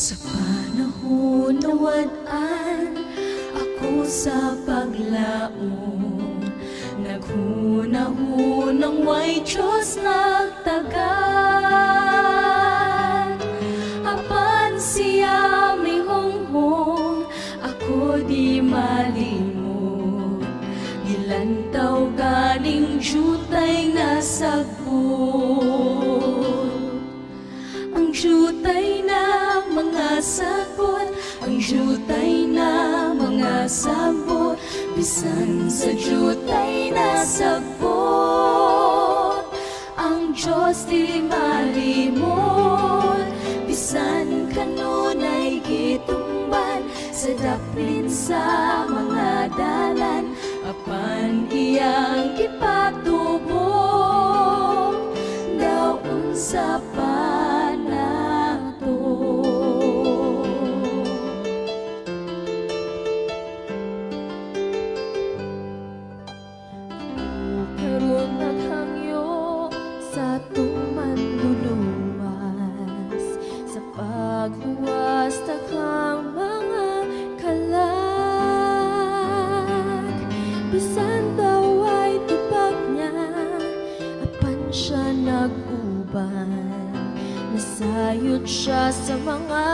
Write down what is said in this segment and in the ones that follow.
Sa panahon na wadaan ako sa paglaom, naghunahunang way Diyos nagtagan. Apan siya may honghong, ako di malimot. Gilantaw ganing jutay nasagbot. Ang jutay na mga sagot, ang jutay na mga sabot, bisan sa jutay na sagot. Ang Diyos di malimot, bisan kanunay gitumban, sa daplin sa mga dalan, apan iyang gipatubo, daon sa sa tumanluluwas, sa paghuwas taghang mga kalag. Bisan daw ay tupag niya, apan siya nag-uban, nasayod siya sa mga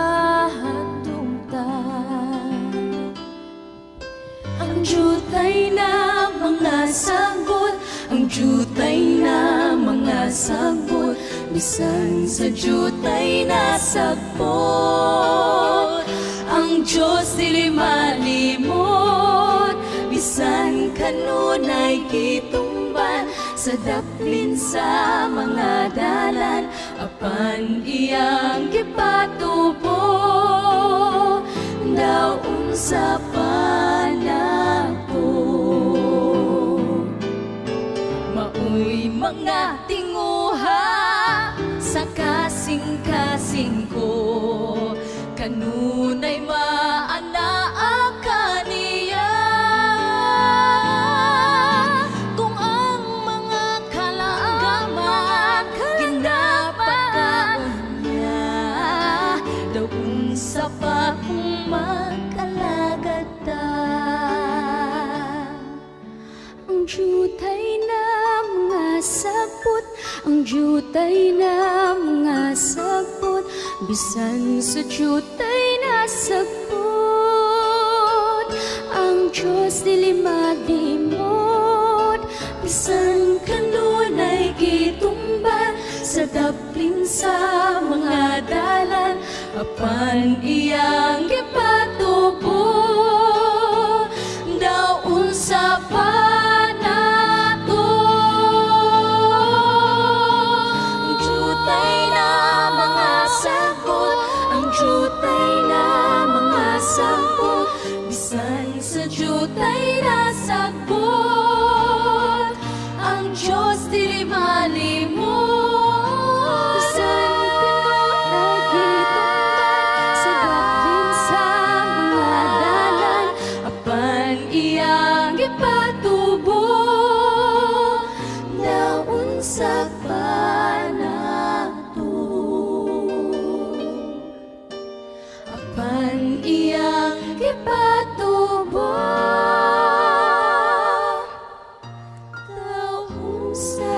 handungtan. Ang jutay na mga sagot, ang jutay na mga sagot, bisan sa jutay na sagbot. Ang Diyos dili malimot, bisan kanunay gitumban, sa daplin sa mga dalan, apan iyang gipatubo, daon sa mga tinguha sa kasing-kasing ko, kanunay maanaa kaniya. Kung ang mga kalagaman ginapakaon niya, daon sa pakong magkalagad ta. Ang jutay na mga sagbot, ang jutay na mga sagbot, bisan sa jutay na sagbot. Ang Diyos dili malimot, bisan kanunay gitumban, sa daplin sa mga dalan, apan iyang gipatubo, daon sa bisan sa jutay na sagbot. Ang Diyos dili malimot, bisan kanunay gitumban, sa daplin sa mga dalan, apan iyang gipatubo, daon sa apan iyang gipatubo, daon sa